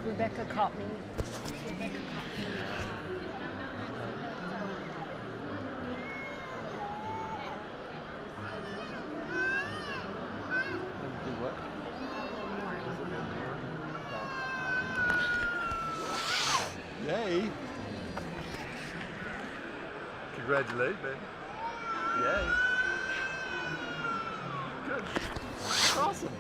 Rebecca caught me. Do what? Yay! Congratulations, baby. Yay. Good. Awesome.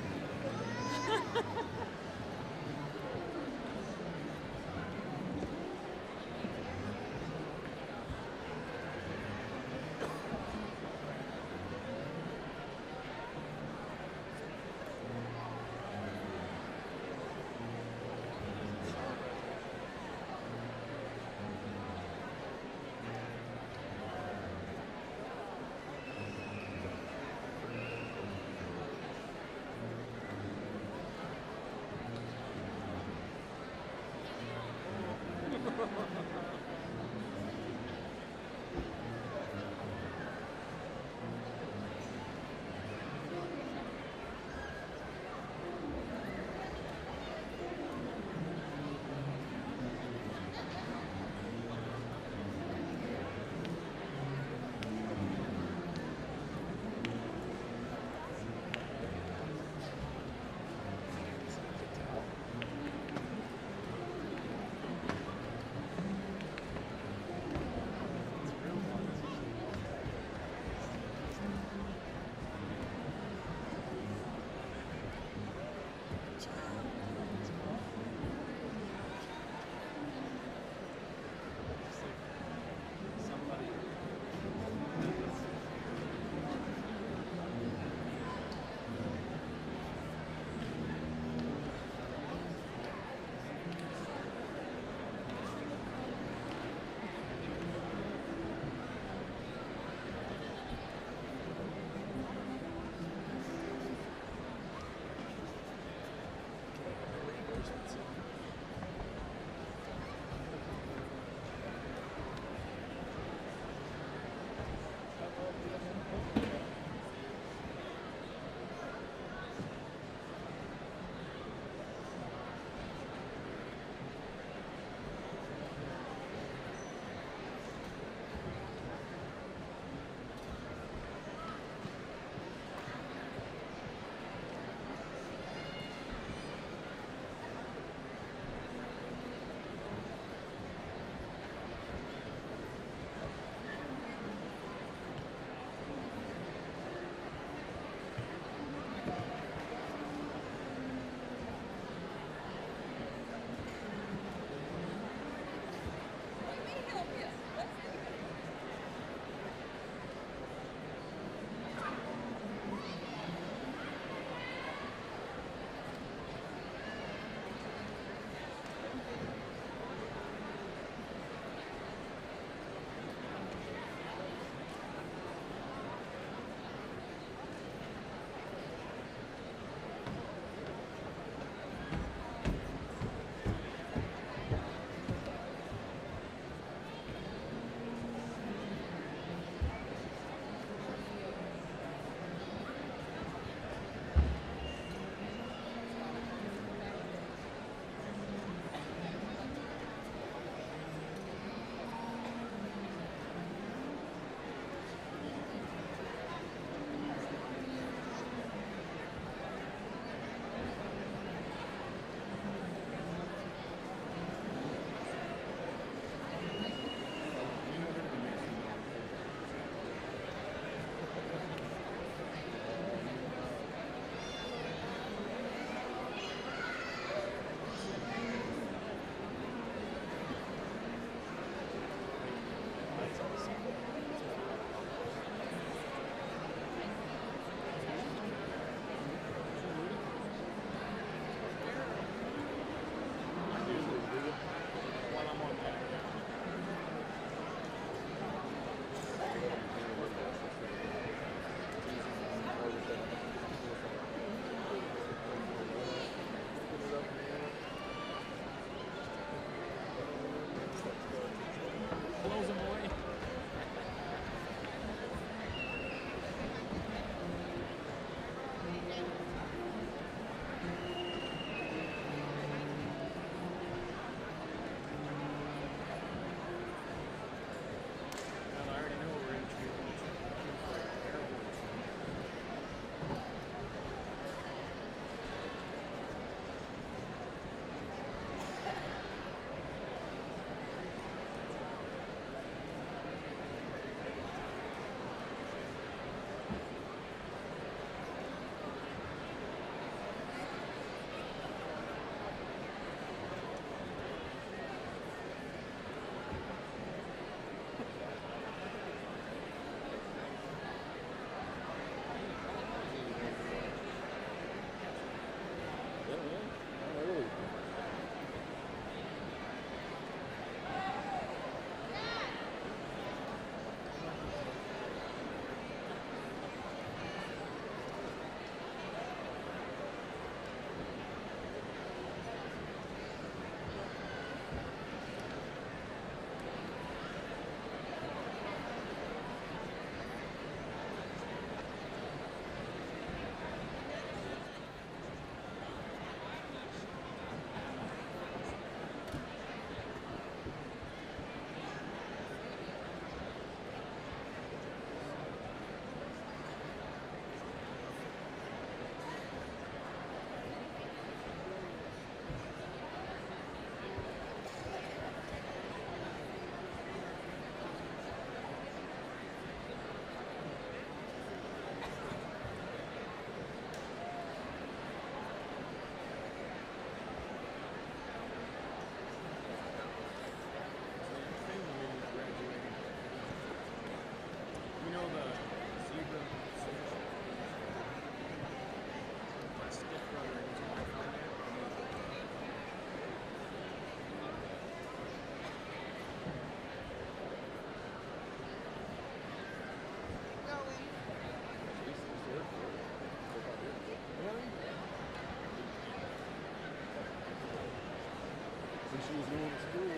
when she was going to school.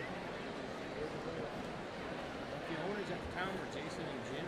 The owners at the time were Jason and Jim.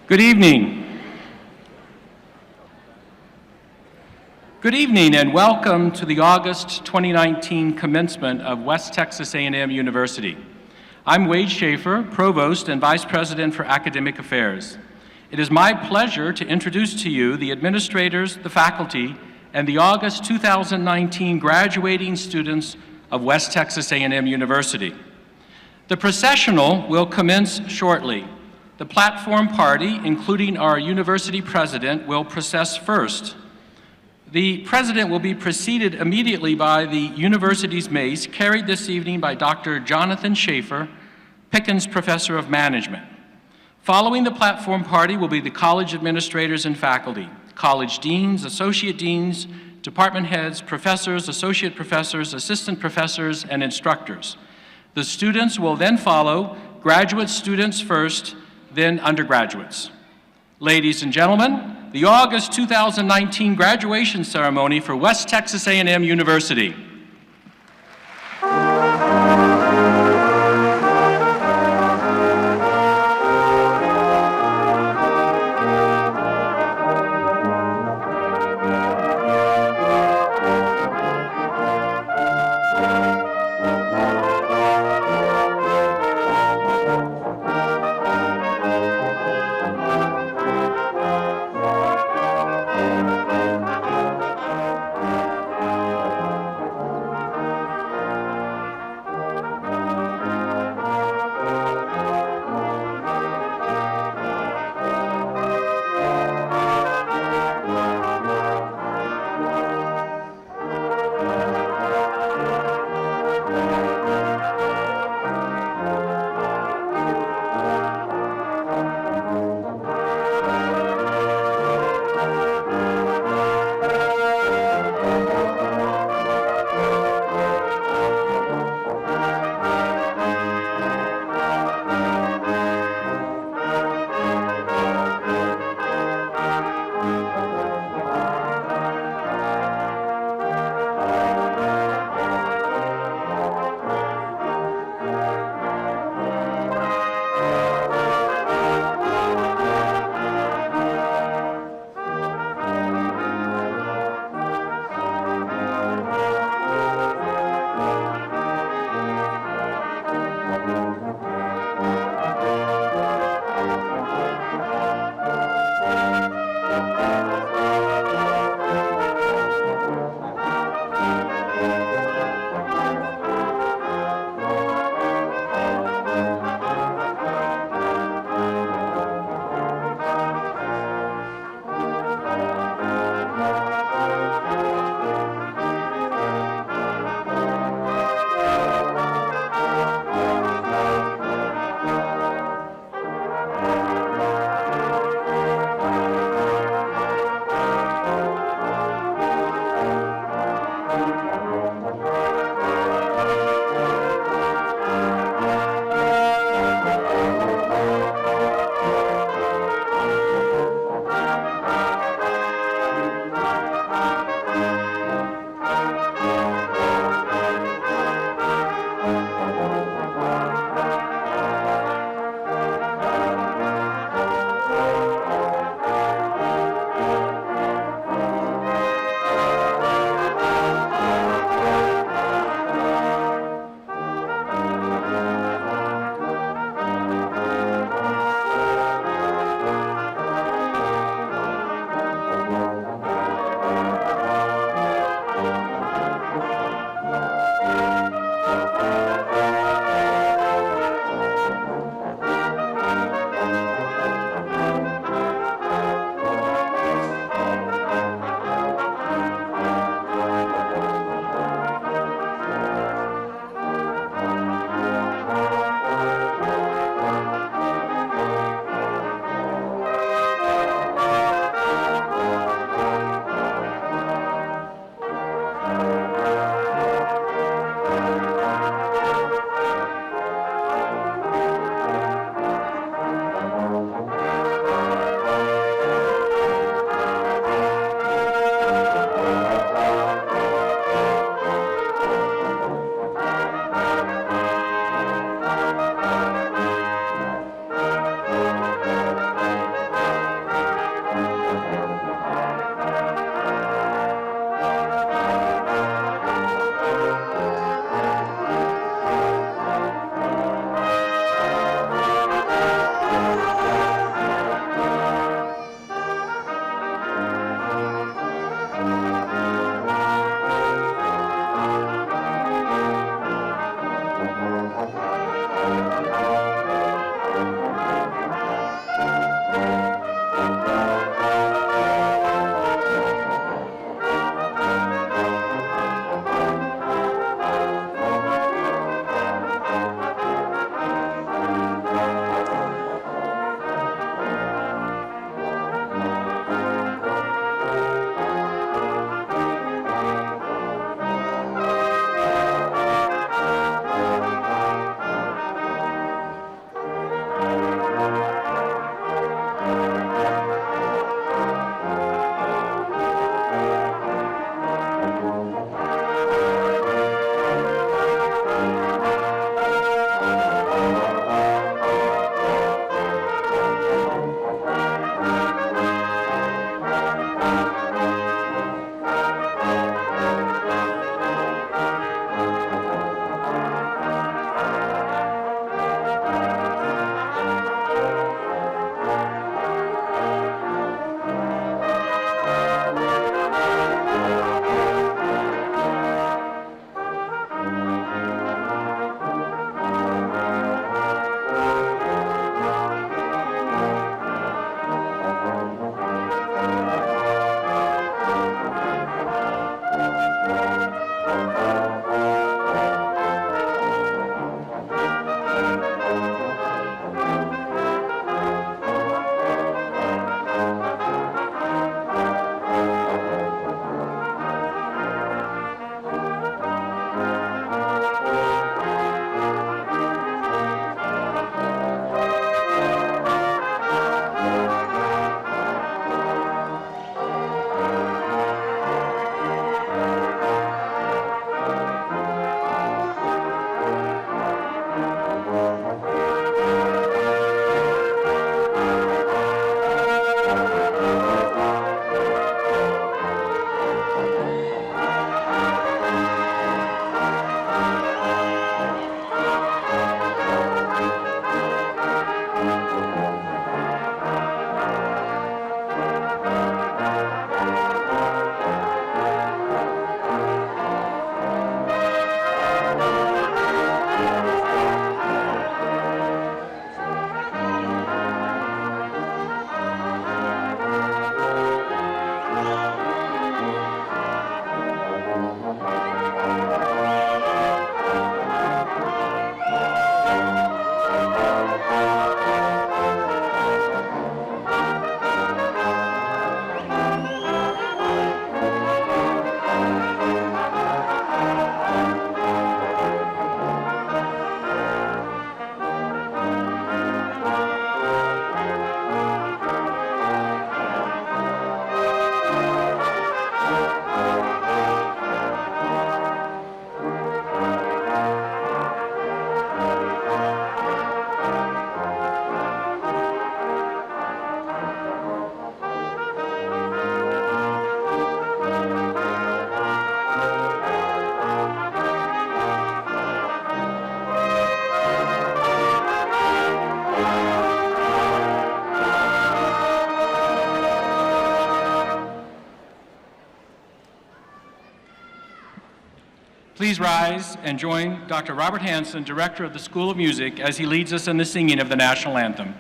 Good evening. Good evening and welcome to the August 2019 commencement of West Texas A&M University. I'm Wade Schaefer, Provost and Vice President for Academic Affairs. It is my pleasure to introduce to you the administrators, the faculty, and the August 2019 graduating students of West Texas A&M University. The processional will commence shortly. The platform party, including our university president, will process first. The president will be preceded immediately by the university's mace, carried this evening by Dr. Jonathan Schaefer, Pickens Professor of Management. Following the platform party will be the college administrators and faculty, college deans, associate deans, department heads, professors, associate professors, assistant professors, and instructors. The students will then follow, graduate students first, then undergraduates. Ladies and gentlemen, the August 2019 graduation ceremony for West Texas A&M University. rise and join Dr. Robert Hanson, Director of the School of Music, as he leads us in the singing of the national anthem.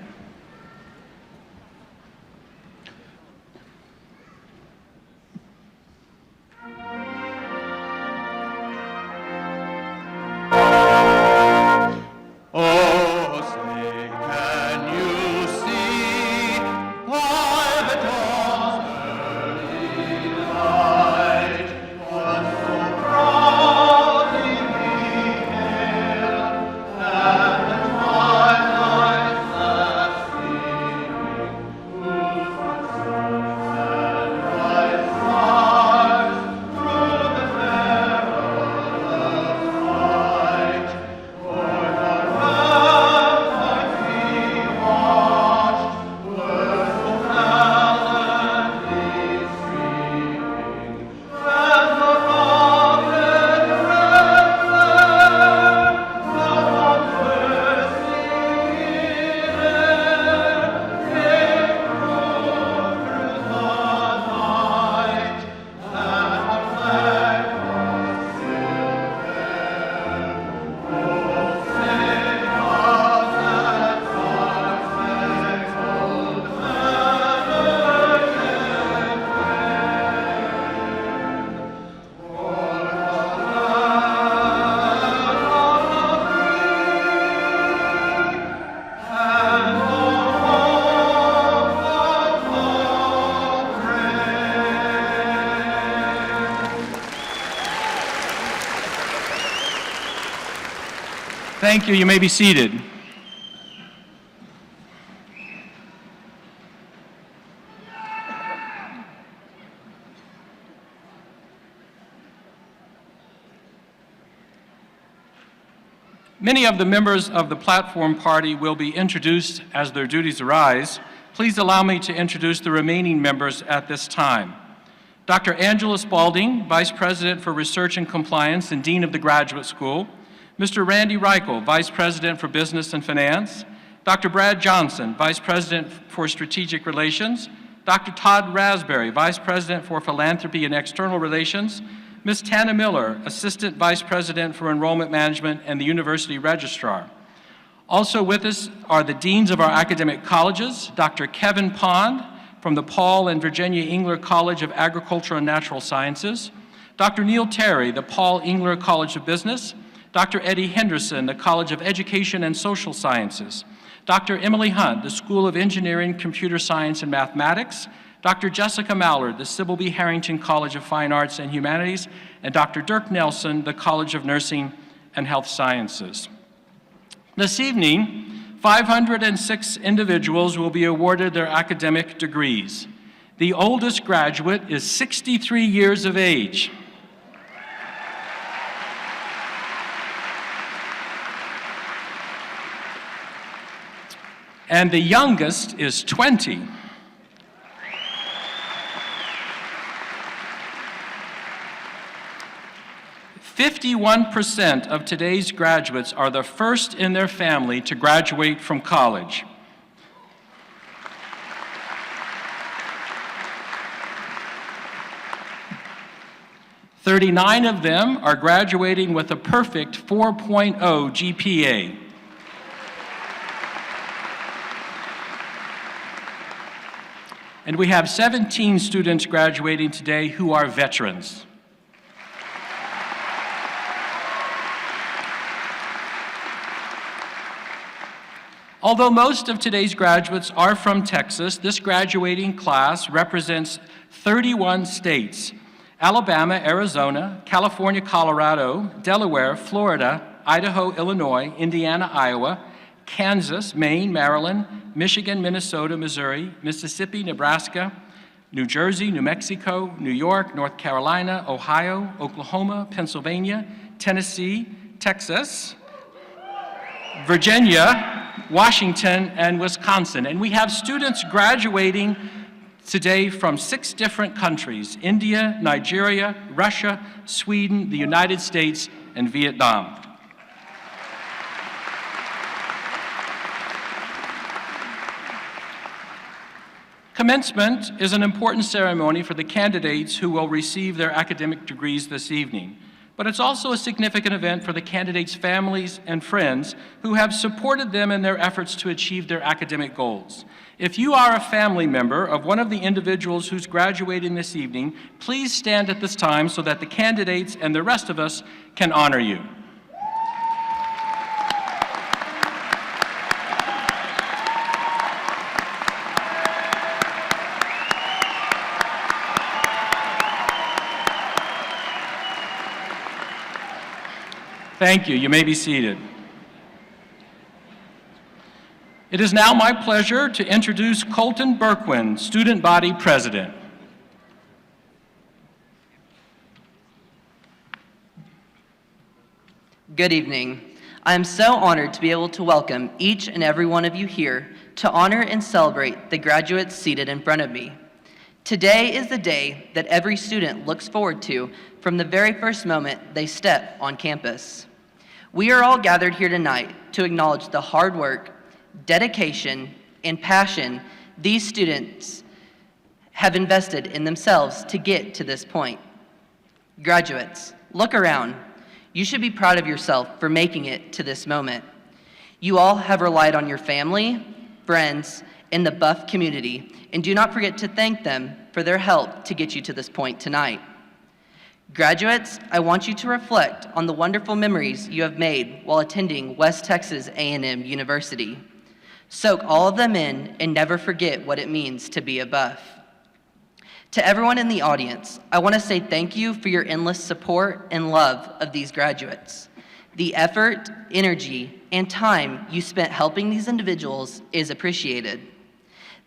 Thank you. You may be seated. Many of the members of the platform party will be introduced as their duties arise. Please allow me to introduce the remaining members at this time. Dr. Angela Spalding, Vice President for Research and Compliance and Dean of the Graduate School. Mr. Randy Reichel, Vice President for Business and Finance. Dr. Brad Johnson, Vice President for Strategic Relations. Dr. Todd Raspberry, Vice President for Philanthropy and External Relations. Ms. Tana Miller, Assistant Vice President for Enrollment Management and the University Registrar. Also with us are the Deans of our academic colleges, Dr. Kevin Pond from the Paul and Virginia Engler College of Agriculture and Natural Sciences. Dr. Neil Terry, the Paul Engler College of Business. Dr. Eddie Henderson, the College of Education and Social Sciences. Dr. Emily Hunt, the School of Engineering, Computer Science, and Mathematics. Dr. Jessica Mallard, the Sybil B. Harrington College of Fine Arts and Humanities. And Dr. Dirk Nelson, the College of Nursing and Health Sciences. This evening, 506 individuals will be awarded their academic degrees. The oldest graduate is 63 years of age. And the youngest is 20. "51% of today's graduates are the first in their family to graduate from college. "39 of them are graduating with a perfect 4.0 GPA. And we have 17 students graduating today who are veterans. Although most of today's graduates are from Texas, this graduating class represents 31 states: Alabama, Arizona, California, Colorado, Delaware, Florida, Idaho, Illinois, Indiana, Iowa, Kansas, Maine, Maryland, Michigan, Minnesota, Missouri, Mississippi, Nebraska, New Jersey, New Mexico, New York, North Carolina, Ohio, Oklahoma, Pennsylvania, Tennessee, Texas, Virginia, Washington, and Wisconsin. And we have students graduating today from 6 different countries: India, Nigeria, Russia, Sweden, the United States, and Vietnam. Commencement is an important ceremony for the candidates who will receive their academic degrees this evening. but it's also a significant event for the candidates' families and friends who have supported them in their efforts to achieve their academic goals. If you are a family member of one of the individuals who's graduating this evening, please stand at this time so that the candidates and the rest of us can honor you. Thank you. You may be seated. It is now my pleasure to introduce Colton Berkwin, Student Body President. Good evening. I am so honored to be able to welcome each and every one of you here to honor and celebrate the graduates seated in front of me. Today is the day that every student looks forward to from the very first moment they step on campus. We are all gathered here tonight to acknowledge the hard work, dedication, and passion these students have invested in themselves to get to this point. Graduates, look around. You should be proud of yourself for making it to this moment. You all have relied on your family, friends, and the Buff community, and do not forget to thank them for their help to get you to this point tonight. Graduates, I want you to reflect on the wonderful memories you have made while attending West Texas A&M University. Soak all of them in and never forget what it means to be a Buff. To everyone in the audience, I want to say thank you for your endless support and love of these graduates. The effort, energy, and time you spent helping these individuals is appreciated.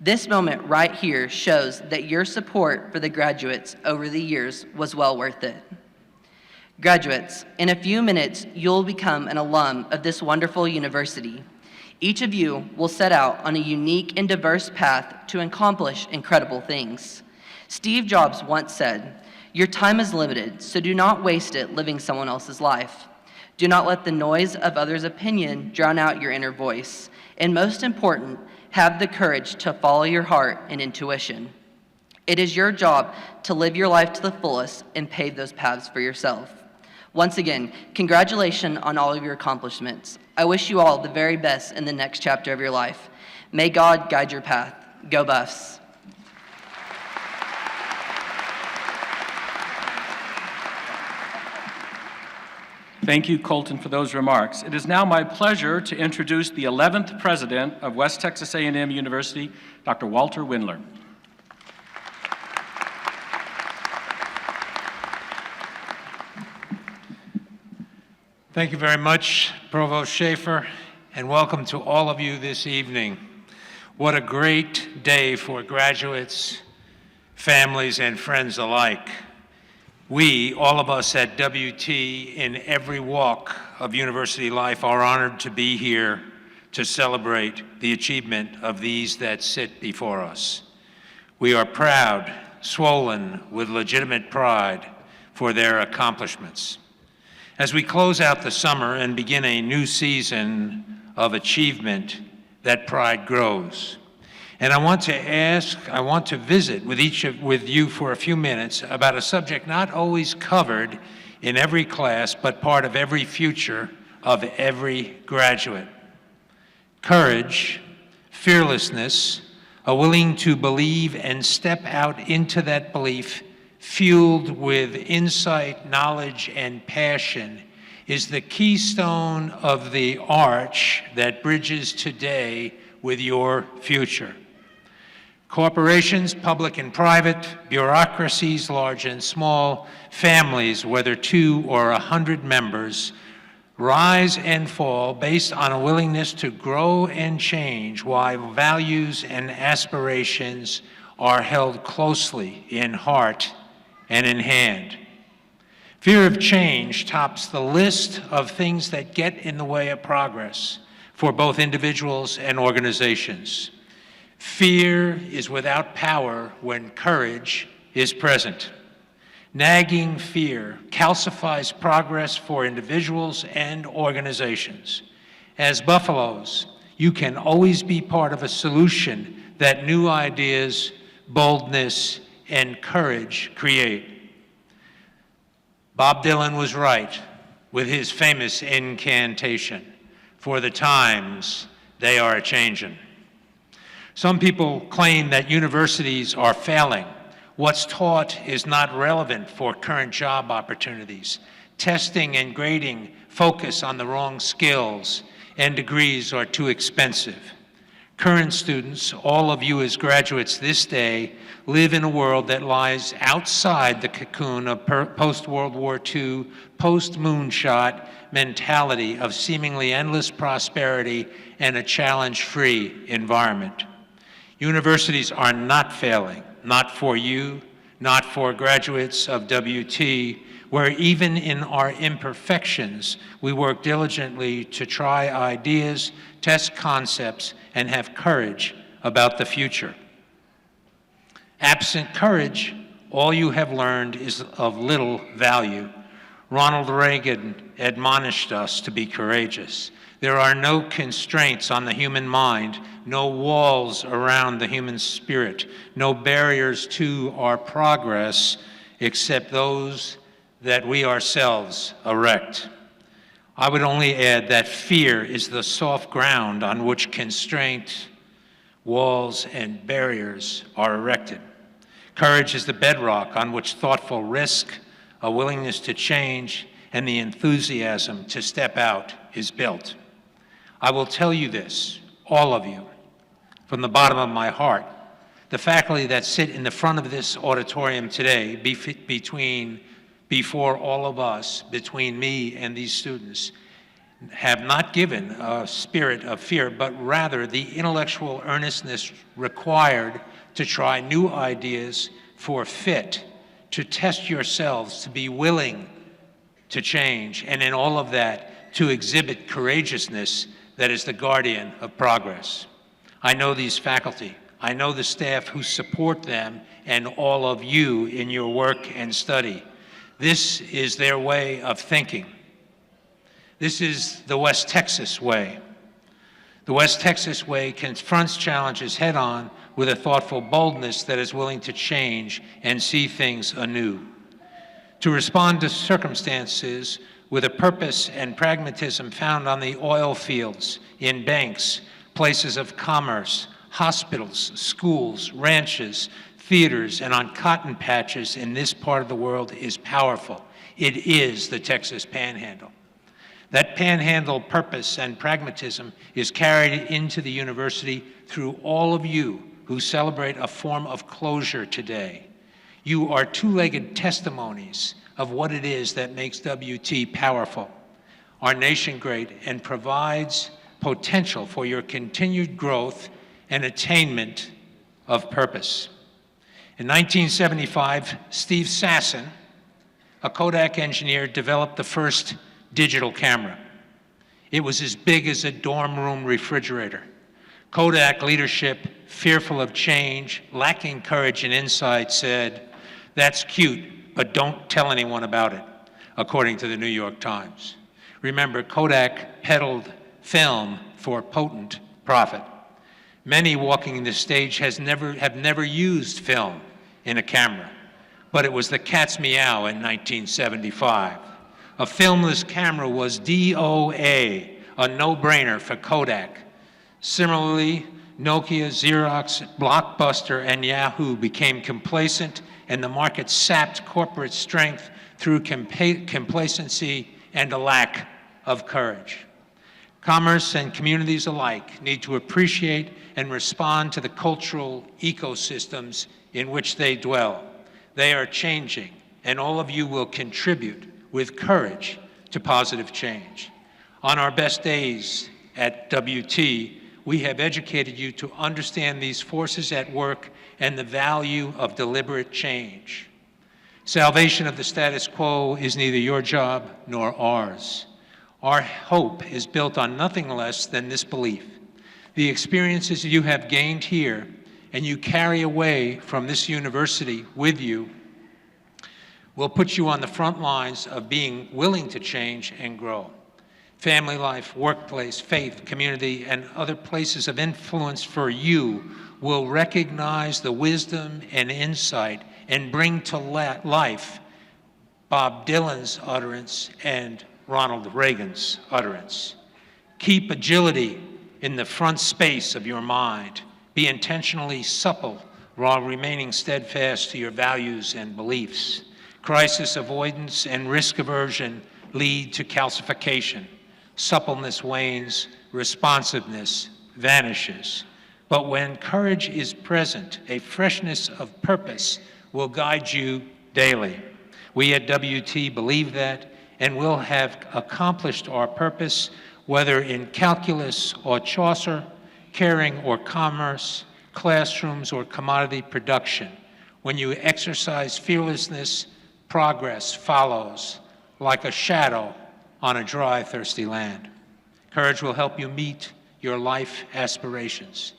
This moment right here shows that your support for the graduates over the years was well worth it. Graduates, in a few minutes, you'll become an alum of this wonderful university. Each of you will set out on a unique and diverse path to accomplish incredible things. Steve Jobs once said, "Your time is limited, so do not waste it living someone else's life. Do not let the noise of others' opinion drown out your inner voice. And most important, have the courage to follow your heart and intuition. It is your job to live your life to the fullest and pave those paths for yourself." Once again, congratulations on all of your accomplishments. I wish you all the very best in the next chapter of your life. May God guide your path. Go Buffs. Thank you, Colton, for those remarks. It is now my pleasure to introduce the 11th President of West Texas A&M University, Dr. Walter Windler. Thank you very much, Provost Schaefer, and welcome to all of you this evening. What a great day for graduates, families, and friends alike. We, all of us at WT in every walk of university life, are honored to be here to celebrate the achievement of these that sit before us. We are proud, swollen with legitimate pride for their accomplishments. As we close out the summer and begin a new season of achievement, that pride grows. And I want to visit with you for a few minutes about a subject not always covered in every class, but part of every future of every graduate. Courage, fearlessness, a willing to believe and step out into that belief, fueled with insight, knowledge, and passion, is the keystone of the arch that bridges today with your future. Corporations, public and private, bureaucracies, large and small, families, whether 2 or 100 members, rise and fall based on a willingness to grow and change while values and aspirations are held closely in heart and in hand. Fear of change tops the list of things that get in the way of progress for both individuals and organizations. Fear is without power when courage is present. Nagging fear calcifies progress for individuals and organizations. As Buffaloes, you can always be part of a solution that new ideas, boldness, and courage create. Bob Dylan was right with his famous incantation, "For the times, they are a-changin'." Some people claim that universities are failing. What's taught is not relevant for current job opportunities. Testing and grading focus on the wrong skills, and degrees are too expensive. Current students, all of you as graduates this day, live in a world that lies outside the cocoon of post-World War II, post-moonshot mentality of seemingly endless prosperity and a challenge-free environment. Universities are not failing, not for you, not for graduates of WT, where even in our imperfections, we work diligently to try ideas, test concepts, and have courage about the future. Absent courage, all you have learned is of little value. Ronald Reagan admonished us to be courageous. There are no constraints on the human mind, no walls around the human spirit, no barriers to our progress except those that we ourselves erect. I would only add that fear is the soft ground on which constraint, walls, and barriers are erected. Courage is the bedrock on which thoughtful risk, a willingness to change, and the enthusiasm to step out is built. I will tell you this, all of you, from the bottom of my heart. The faculty that sit in the front of this auditorium today, before all of us, between me and these students, have not given a spirit of fear, but rather the intellectual earnestness required to try new ideas for fit, to test yourselves, to be willing to change, and in all of that, to exhibit courageousness that is the guardian of progress. I know these faculty. I know the staff who support them and all of you in your work and study. This is their way of thinking. This is the West Texas way. The West Texas way confronts challenges head-on with a thoughtful boldness that is willing to change and see things anew. To respond to circumstances with a purpose and pragmatism found on the oil fields, in banks, places of commerce, hospitals, schools, ranches, theaters, and on cotton patches in this part of the world is powerful. It is the Texas Panhandle. That panhandle purpose and pragmatism is carried into the university through all of you who celebrate a form of closure today. You are two-legged testimonies of what it is that makes WT powerful, our nation great, and provides potential for your continued growth and attainment of purpose. In 1975, Steve Sasson, a Kodak engineer, developed the first digital camera. It was as big as a dorm room refrigerator. Kodak leadership, fearful of change, lacking courage and insight, said, "That's cute, but don't tell anyone about it," according to the New York Times. Remember, Kodak peddled film for potent profit. Many walking the stage have never used film in a camera, but it was the cat's meow in 1975. A filmless camera was DOA, a no-brainer for Kodak. Similarly, Nokia, Xerox, Blockbuster, and Yahoo became complacent, and the market sapped corporate strength through complacency and a lack of courage. Commerce and communities alike need to appreciate and respond to the cultural ecosystems in which they dwell. They are changing, and all of you will contribute with courage to positive change. On our best days at WT, we have educated you to understand these forces at work and the value of deliberate change. Salvation of the status quo is neither your job nor ours. Our hope is built on nothing less than this belief. The experiences you have gained here and you carry away from this university with you will put you on the front lines of being willing to change and grow. Family life, workplace, faith, community, and other places of influence for you will recognize the wisdom and insight and bring to life Bob Dylan's utterance, and Ronald Reagan's utterance. Keep agility in the front space of your mind. Be intentionally supple while remaining steadfast to your values and beliefs. Crisis avoidance and risk aversion lead to calcification. Suppleness wanes, responsiveness vanishes. But when courage is present, a freshness of purpose will guide you daily. We at WT believe that and will have accomplished our purpose, whether in calculus or Chaucer, caring or commerce, classrooms or commodity production. When you exercise fearlessness, progress follows like a shadow on a dry, thirsty land. Courage will help you meet your life aspirations.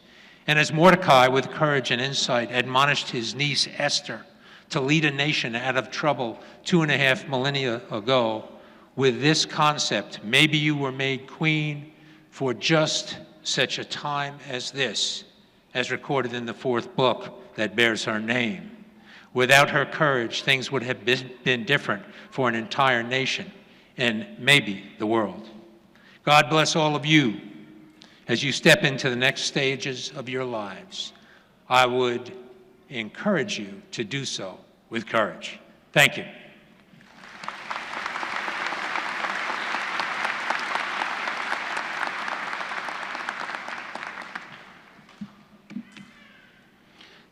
And as Mordecai, with courage and insight, admonished his niece Esther to lead a nation out of trouble 2.5 millennia ago, with this concept, maybe you were made queen for just such a time as this, as recorded in the 4th book that bears her name. Without her courage, things would have been different for an entire nation and maybe the world. God bless all of you as you step into the next stages of your lives. I would encourage you to do so with courage. Thank you.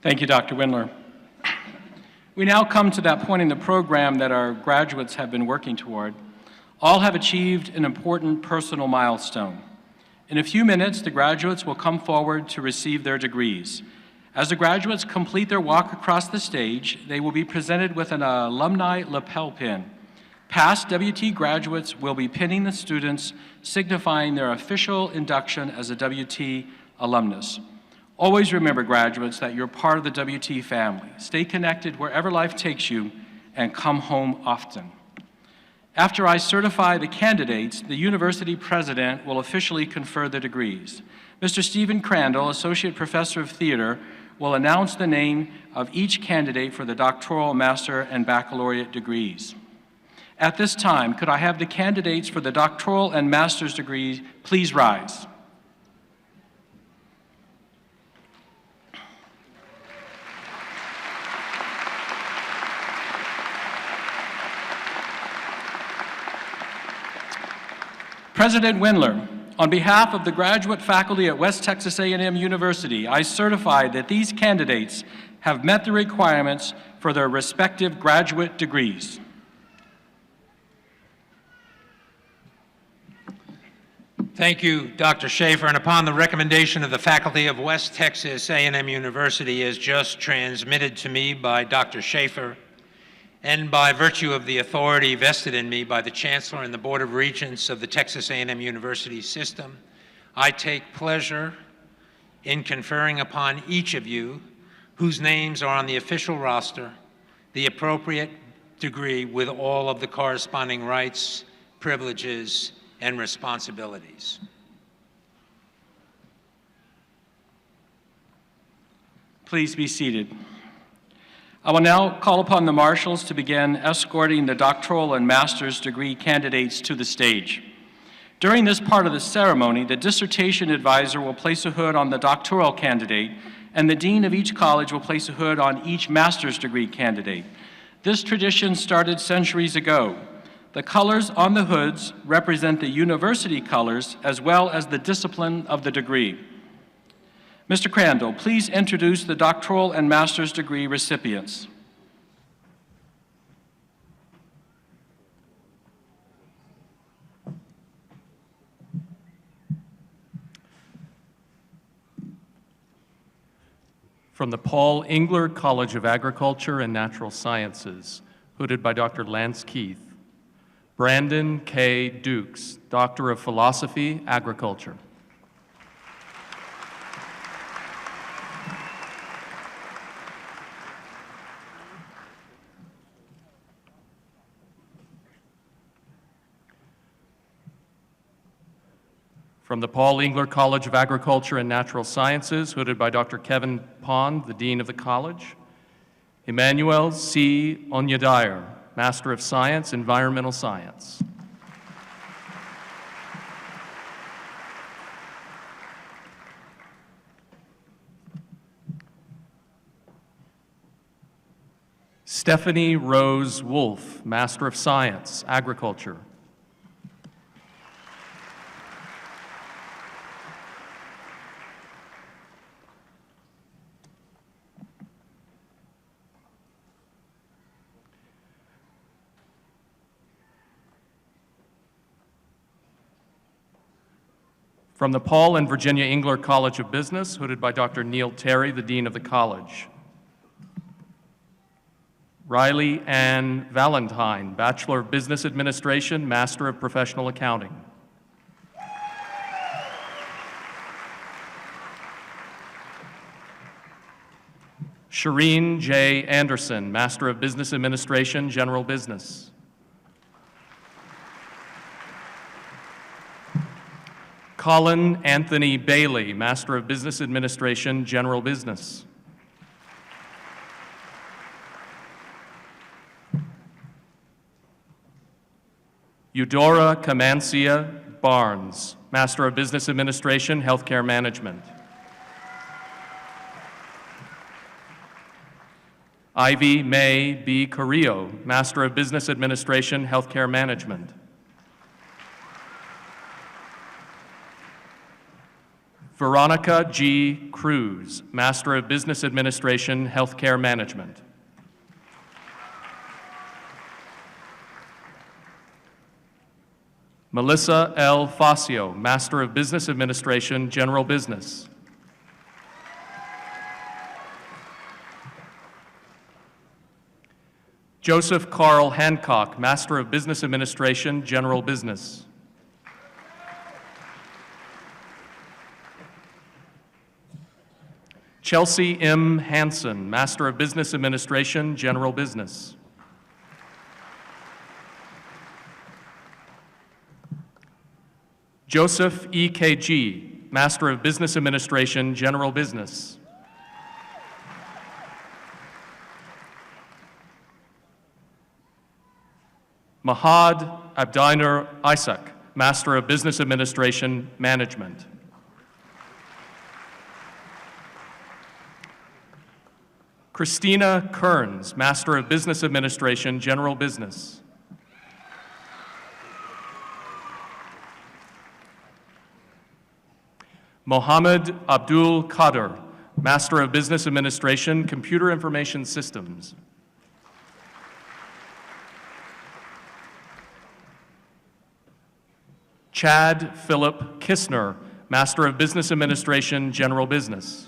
Thank you, Dr. Windler. We now come to that point in the program that our graduates have been working toward. All have achieved an important personal milestone. In a few minutes, the graduates will come forward to receive their degrees. As the graduates complete their walk across the stage, they will be presented with an alumni lapel pin. Past WT graduates will be pinning the students, signifying their official induction as a WT alumnus. Always remember, graduates, that you're part of the WT family. Stay connected wherever life takes you and come home often. After I certify the candidates, the university president will officially confer the degrees. Mr. Stephen Crandall, Associate Professor of Theater, will announce the name of each candidate for the doctoral, master, and baccalaureate degrees. At this time, could I have the candidates for the doctoral and master's degrees please rise? President Windler, on behalf of the graduate faculty at West Texas A&M University, I certify that these candidates have met the requirements for their respective graduate degrees. Thank you, Dr. Schaefer, and upon the recommendation of the faculty of West Texas A&M University as just transmitted to me by Dr. Schaefer, and by virtue of the authority vested in me by the Chancellor and the Board of Regents of the Texas A&M University system, I take pleasure in conferring upon each of you whose names are on the official roster the appropriate degree with all of the corresponding rights, privileges, and responsibilities. Please be seated. I will now call upon the marshals to begin escorting the doctoral and master's degree candidates to the stage. During this part of the ceremony, the dissertation advisor will place a hood on the doctoral candidate, and the dean of each college will place a hood on each master's degree candidate. This tradition started centuries ago. The colors on the hoods represent the university colors as well as the discipline of the degree. Mr. Crandall, please introduce the doctoral and master's degree recipients. From the Paul Engler College of Agriculture and Natural Sciences, hooded by Dr. Lance Keith. Brandon K. Dukes, Doctor of Philosophy, Agriculture. From the Paul Engler College of Agriculture and Natural Sciences, hooded by Dr. Kevin Pond, the Dean of the College. Emmanuel C. Onyedire, Master of Science, Environmental Science. Stephanie Rose Wolf, Master of Science, Agriculture. From the Paul and Virginia Engler College of Business, hooded by Dr. Neil Terry, the Dean of the College. Riley Ann Valentine, Bachelor of Business Administration, Master of Professional Accounting. Shireen J. Anderson, Master of Business Administration, General Business. Colin Anthony Bailey, Master of Business Administration, General Business. Eudora Camancia Barnes, Master of Business Administration, Healthcare Management. Ivy May B. Carrillo, Master of Business Administration, Healthcare Management. Veronica G. Cruz, Master of Business Administration, Healthcare Management. Melissa L. Facio, Master of Business Administration, General Business. Joseph Carl Hancock, Master of Business Administration, General Business. Chelsea M. Hanson, Master of Business Administration, General Business. Joseph E.K.G., Master of Business Administration, General Business. Mahad Abdiner Isaac, Master of Business Administration, Management. Christina Kearns, Master of Business Administration, General Business. Mohammed Abdul Qadir, Master of Business Administration, Computer Information Systems. Chad Philip Kistner, Master of Business Administration, General Business.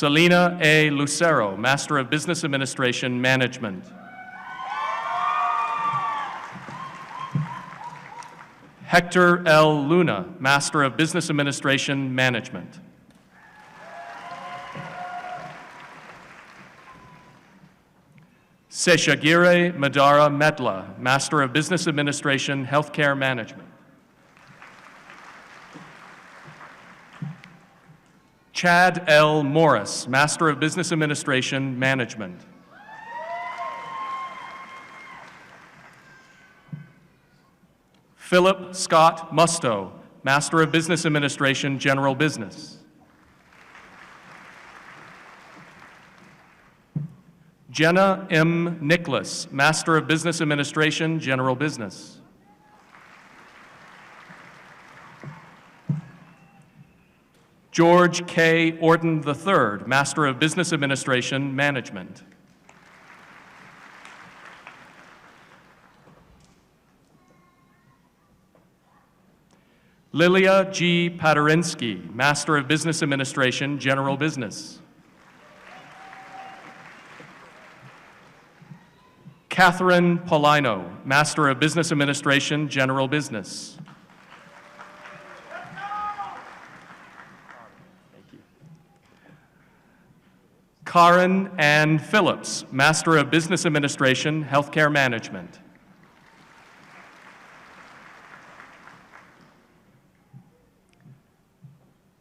Selena A. Lucero, Master of Business Administration, Management. Hector L. Luna, Master of Business Administration, Management. Seshagire Madara Medla, Master of Business Administration, Healthcare Management. Chad L. Morris, Master of Business Administration, Management. Philip Scott Musto, Master of Business Administration, General Business. Jenna M. Nicholas, Master of Business Administration, General Business. George K. Orton III, Master of Business Administration, Management. Lilia G. Padarinsky, Master of Business Administration, General Business. Catherine Polino, Master of Business Administration, General Business. Karen Ann Phillips, Master of Business Administration, Healthcare Management.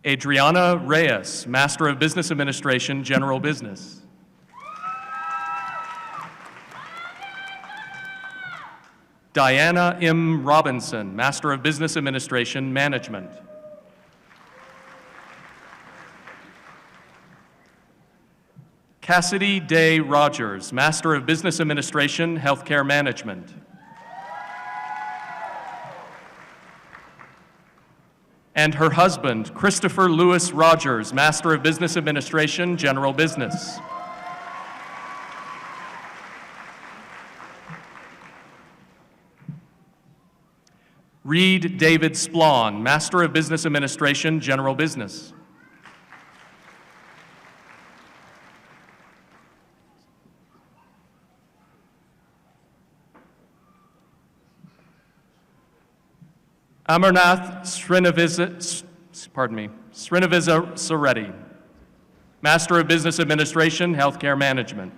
Adriana Reyes, Master of Business Administration, General Business. Diana M. Robinson, Master of Business Administration, Management. Cassidy Day Rogers, Master of Business Administration, Healthcare Management. And her husband, Christopher Lewis Rogers, Master of Business Administration, General Business. Reed David Splawn, Master of Business Administration, General Business. Amarnath Srinivasa Soretti, Master of Business Administration, Healthcare Management.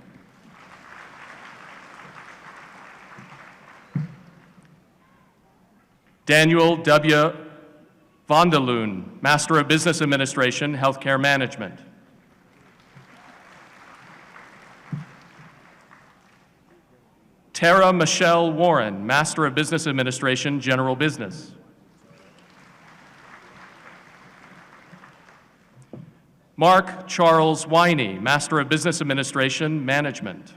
Daniel W. Vondeloon, Master of Business Administration, Healthcare Management. Tara Michelle Warren, Master of Business Administration, General Business. Mark Charles Winey, Master of Business Administration, Management.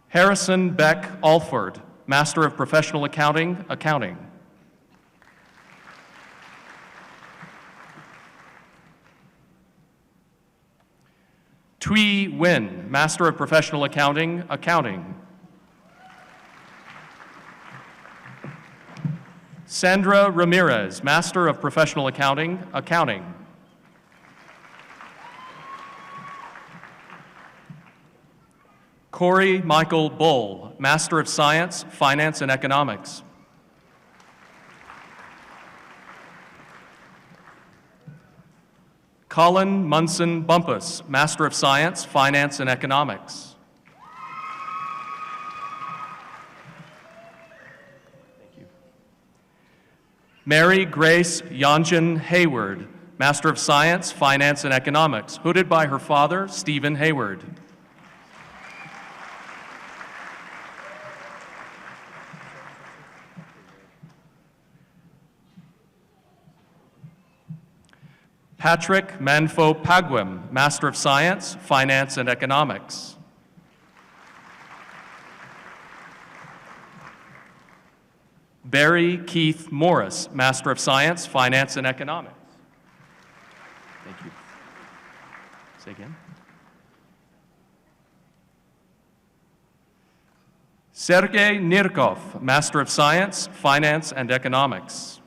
Harrison Beck Alford, Master of Professional Accounting, Accounting. Tui Nguyen, Master of Professional Accounting, Accounting. Sandra Ramirez, Master of Professional Accounting, Accounting. Corey Michael Bull, Master of Science, Finance and Economics. Colin Munson Bumpus, Master of Science, Finance and Economics. Thank you. Mary Grace Yonjan Hayward, Master of Science, Finance and Economics, hooded by her father, Stephen Hayward. Patrick Manfo Pagwim, Master of Science, Finance and Economics. Barry Keith Morris, Master of Science, Finance and Economics. Thank you. Say again. Sergei Nirkov, Master of Science, Finance and Economics.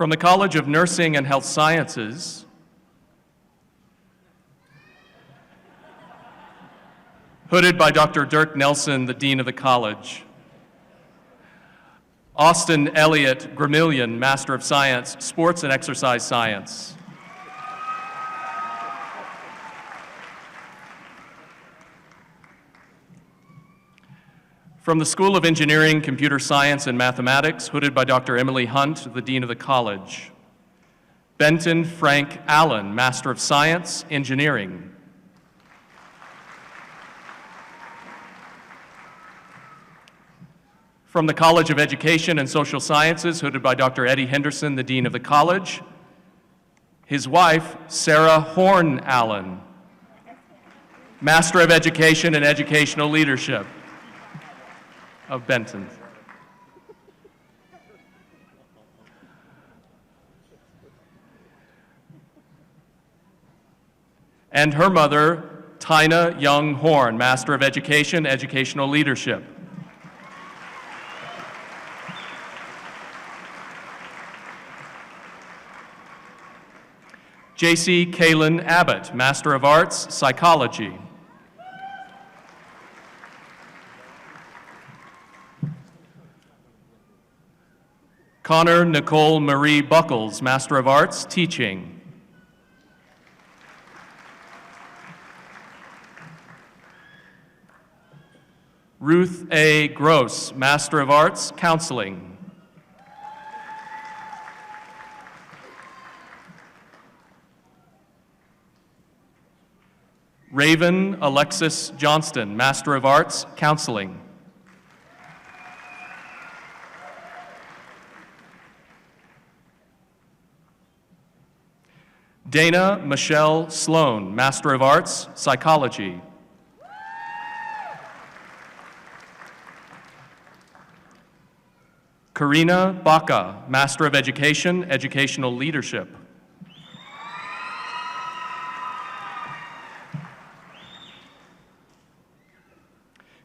From the College of Nursing and Health Sciences, hooded by Dr. Dirk Nelson, the Dean of the College. Austin Elliott Gramillion, Master of Science, Sports and Exercise Science. From the School of Engineering, Computer Science, and Mathematics, hooded by Dr. Emily Hunt, the Dean of the College. Benton Frank Allen, Master of Science, Engineering. From the College of Education and Social Sciences, hooded by Dr. Eddie Henderson, the Dean of the College. His wife, Sarah Horn Allen, Master of Education and Educational Leadership of Benton. And her mother, Tina Young Horn, Master of Education, Educational Leadership. J.C. Kalen Abbott, Master of Arts, Psychology. Connor Nicole Marie Buckles, Master of Arts, Teaching. Ruth A. Gross, Master of Arts, Counseling. Raven Alexis Johnston, Master of Arts, Counseling. Dana Michelle Sloan, Master of Arts, Psychology. Karina Baca, Master of Education, Educational Leadership.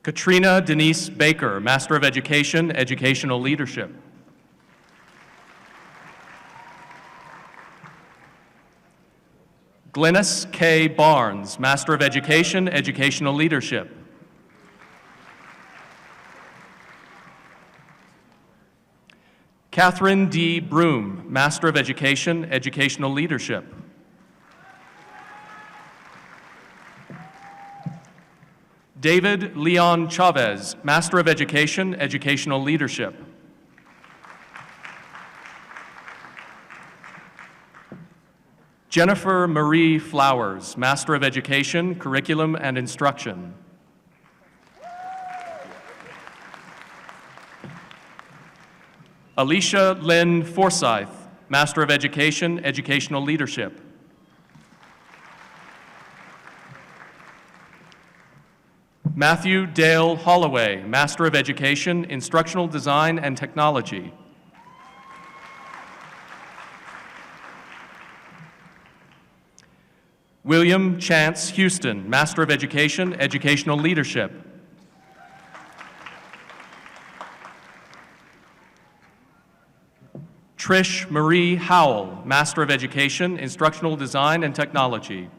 Katrina Denise Baker, Master of Education, Educational Leadership. Glynis K. Barnes, Master of Education, Educational Leadership. Catherine D. Broom, Master of Education, Educational Leadership. David Leon Chavez, Master of Education, Educational Leadership. Jennifer Marie Flowers, Master of Education, Curriculum and Instruction. Alicia Lynn Forsyth, Master of Education, Educational Leadership. Matthew Dale Holloway, Master of Education, Instructional Design and Technology. William Chance Houston, Master of Education, Educational Leadership. Trish Marie Howell, Master of Education, Instructional Design and Technology.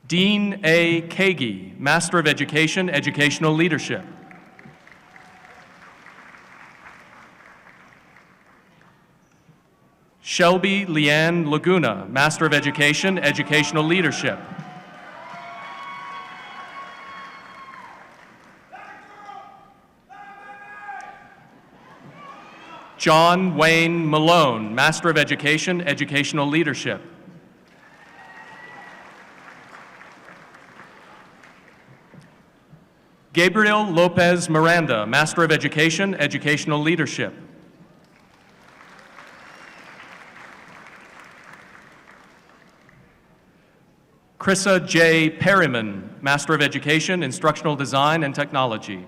Dean A. Kagi, Master of Education, Educational Leadership. Shelby Leanne Laguna, Master of Education, Educational Leadership. John Wayne Malone, Master of Education, Educational Leadership. Gabriel Lopez Miranda, Master of Education, Educational Leadership. Krissa J. Perryman, Master of Education, Instructional Design and Technology.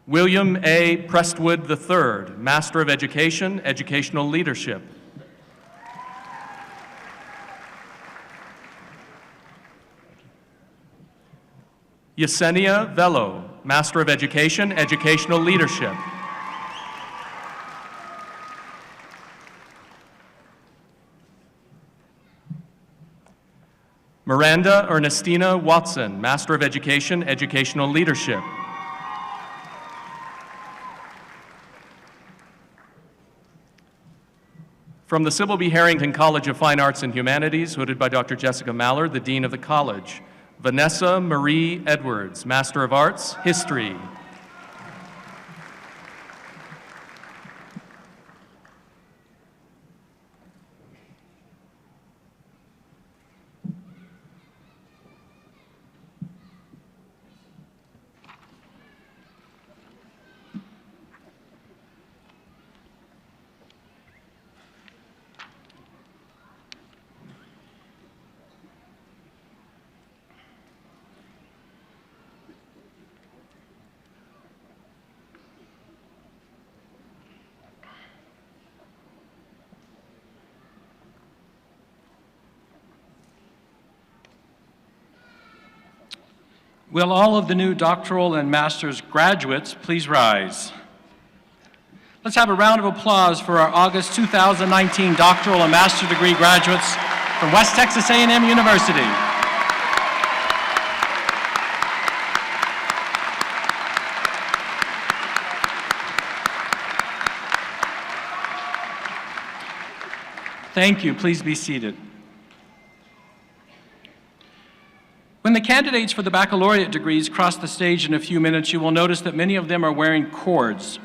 William A. Prestwood III, Master of Education, Educational Leadership. Yesenia Velo, Master of Education, Educational Leadership. Miranda Ernestina Watson, Master of Education, Educational Leadership. From the Sybil B. Harrington College of Fine Arts and Humanities, hooded by Dr. Jessica Mallard, the Dean of the College. Vanessa Marie Edwards, Master of Arts, History. Will all of the new doctoral and master's graduates please rise? Let's have a round of applause for our August 2019 doctoral and master's degree graduates from West Texas A&M University. Thank you. Please be seated. When the candidates for the baccalaureate degrees cross the stage in a few minutes, you will notice that many of them are wearing cords.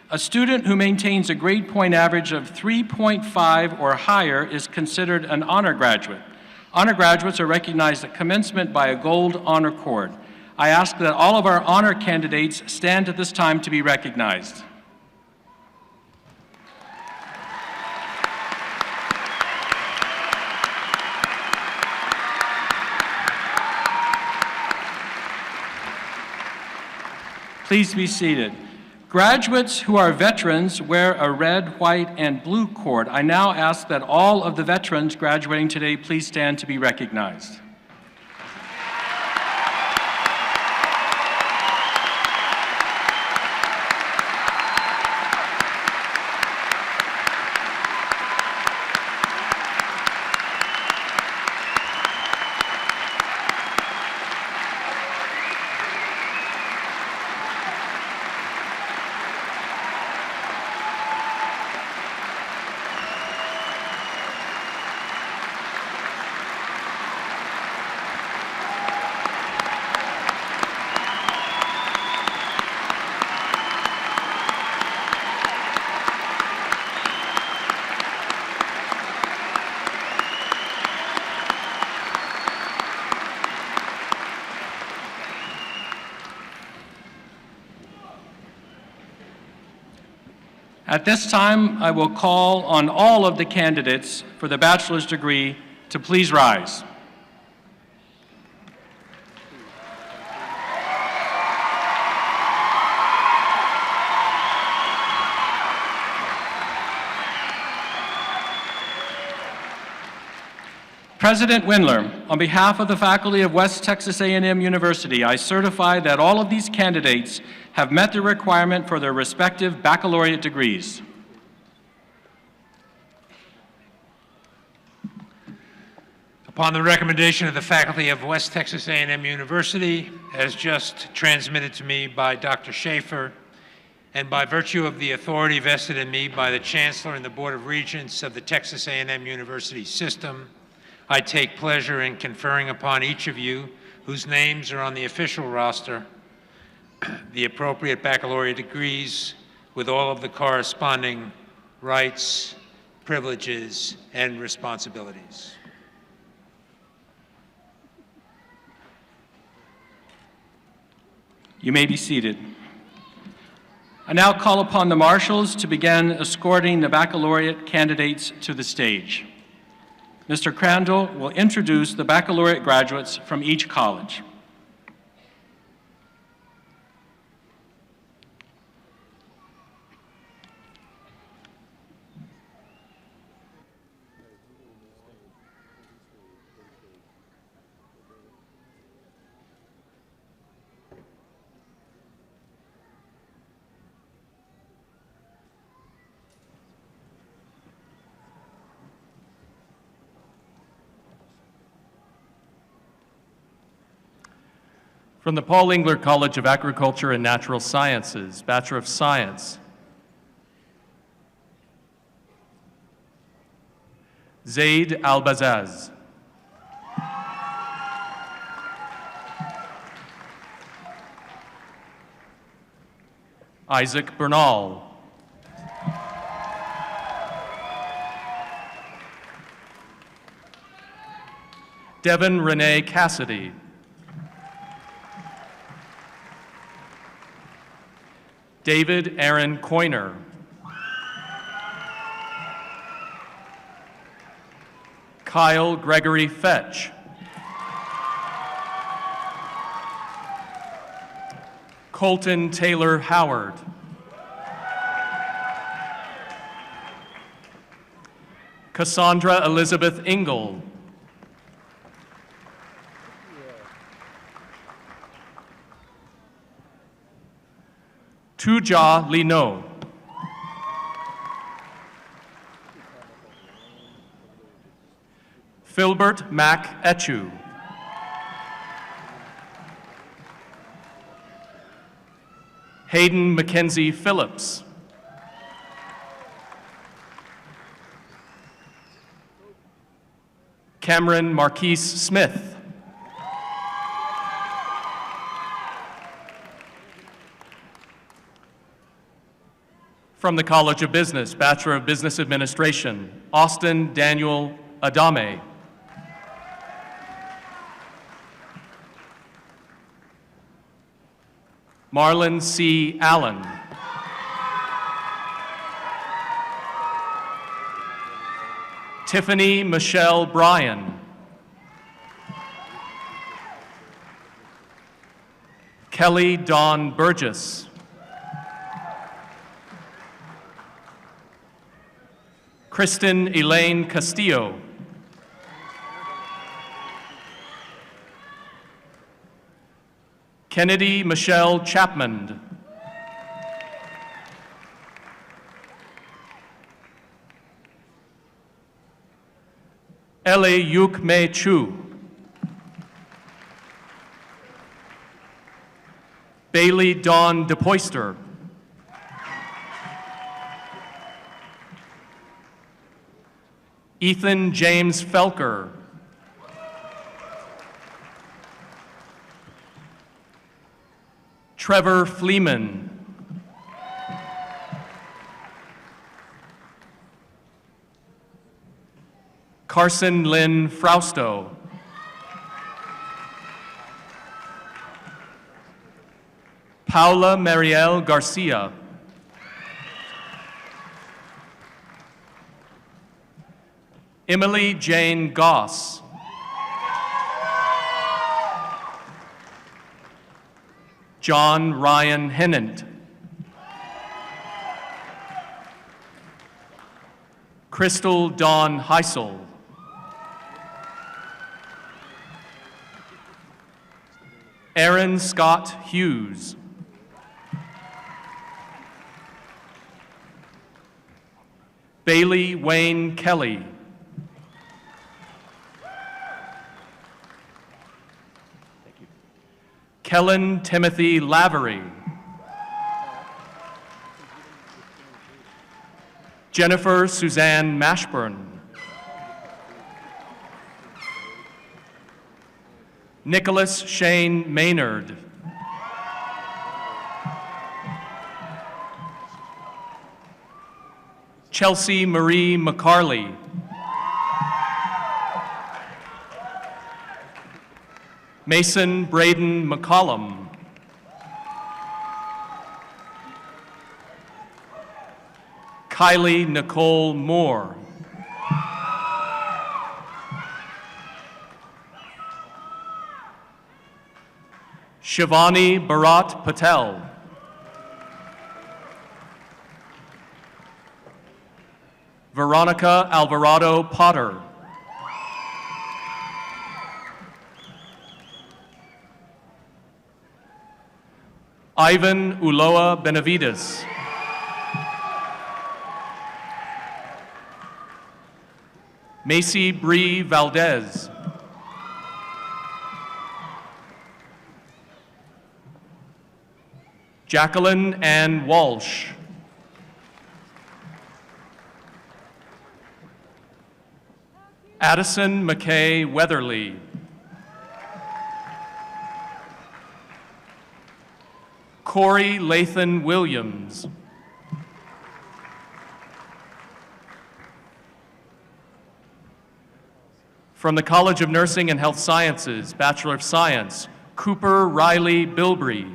A student who maintains a grade point average of 3.5 or higher is considered an honor graduate. Honor graduates are recognized at commencement by a gold honor cord. I ask that all of our honor candidates stand at this time to be recognized. Please be seated. Graduates who are veterans wear a red, white, and blue cord. I now ask that all of the veterans graduating today please stand to be recognized. At this time, I will call on all of the candidates for the bachelor's degree to please rise. President Windler, on behalf of the faculty of West Texas A&M University, I certify that all of these candidates have met the requirement for their respective baccalaureate degrees. Upon the recommendation of the faculty of West Texas A&M University, as just transmitted to me by Dr. Schaefer, and by virtue of the authority vested in me by the Chancellor and the Board of Regents of the Texas A&M University system, I take pleasure in conferring upon each of you whose names are on the official roster the appropriate baccalaureate degrees with all of the corresponding rights, privileges, and responsibilities. You may be seated. I now call upon the marshals to begin escorting the baccalaureate candidates to the stage. Mr. Crandall will introduce the baccalaureate graduates from each college. From the Paul Engler College of Agriculture and Natural Sciences, Bachelor of Science, Zaid Albazaz. Isaac Bernal. Devin Renee Cassidy. David Aaron Coyner. Kyle Gregory Fetch. Colton Taylor Howard. Cassandra Elizabeth Ingle. Tuja Lino. Filbert Mac Echu. Hayden Mackenzie Phillips. Cameron Marquise Smith. From the College of Business, Bachelor of Business Administration, Austin Daniel Adame. Marlon C. Allen. Tiffany Michelle Bryan. Kelly Dawn Burgess. Kristen Elaine Castillo. Kennedy Michelle Chapman. Ellie Yuk Mei Chu. Bailey Dawn DePoyster. Ethan James Felker. Trevor Fleeman. Carson Lynn Frausto. Paula Marielle Garcia. Emily Jane Goss. John Ryan Hennant. Crystal Dawn Heisel. Aaron Scott Hughes. Bailey Wayne Kelly. Kellen Timothy Lavery. Jennifer Suzanne Mashburn. Nicholas Shane Maynard. Chelsea Marie McCarley. Mason Braden McCollum. Kylie Nicole Moore. Shivani Bharat Patel. Veronica Alvarado Potter. Ivan Uloa Benavides. Macy Bree Valdez. Jacqueline Ann Walsh. Addison McKay Weatherly. Corey Lathan Williams. From the College of Nursing and Health Sciences, Bachelor of Science, Cooper Riley Bilbrey.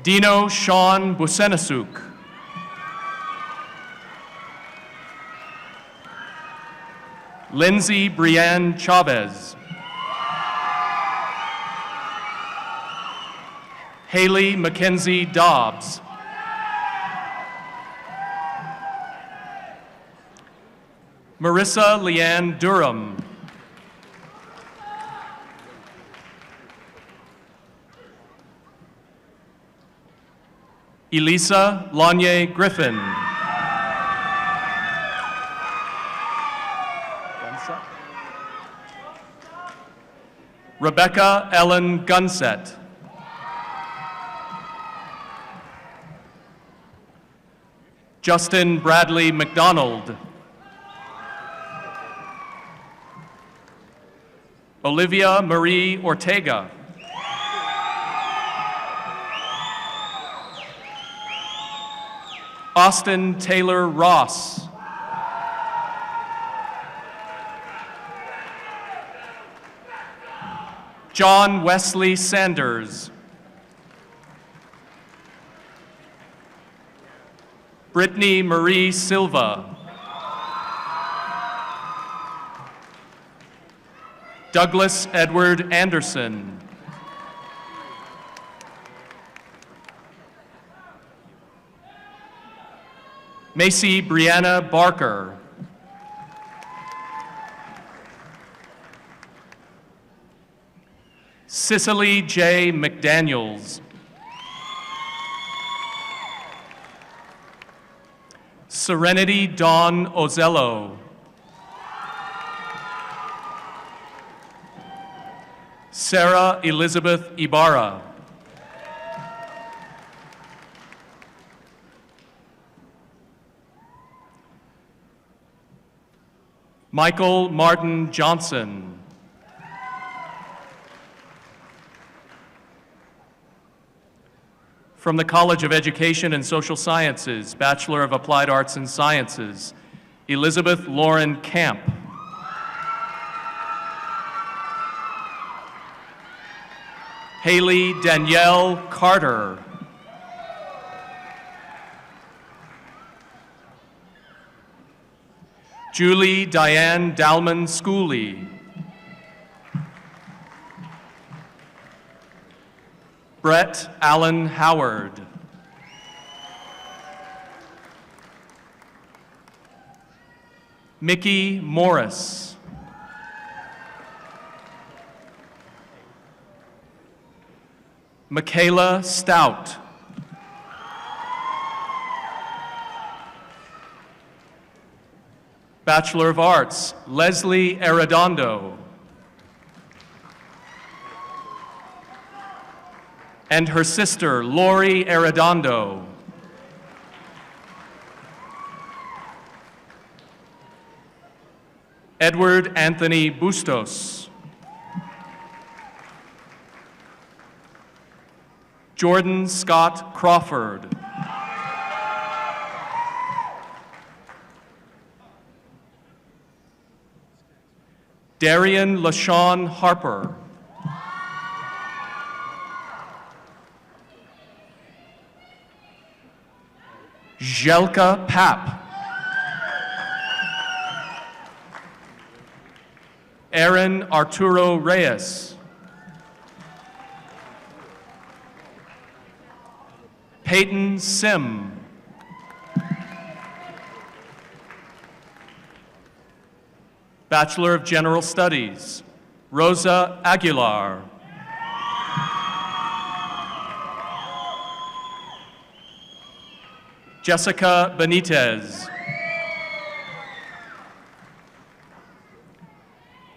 Dino Sean Busenasuk. Lindsay Brianne Chavez. Haley Mackenzie Dobbs. Marissa Leanne Durham. Elisa Lanye Griffin. Rebecca Ellen Gunset. Justin Bradley McDonald. Olivia Marie Ortega. Austin Taylor Ross. John Wesley Sanders. Brittany Marie Silva. Douglas Edward Anderson. Macy Brianna Barker. Cicely J. McDaniels. Serenity Dawn Ozello. Sarah Elizabeth Ibarra. Michael Martin Johnson. From the College of Education and Social Sciences, Bachelor of Applied Arts and Sciences, Elizabeth Lauren Camp. Haley Danielle Carter. Julie Diane Dalman Schooley. Brett Allen Howard. Mickey Morris. Michaela Stout. Bachelor of Arts, Leslie Arredondo. And her sister, Lori Arredondo. Edward Anthony Bustos. Jordan Scott Crawford. Darian LaShawn Harper. Jelka Papp. Aaron Arturo Reyes. Peyton Sim. Bachelor of General Studies, Rosa Aguilar. Jessica Benitez.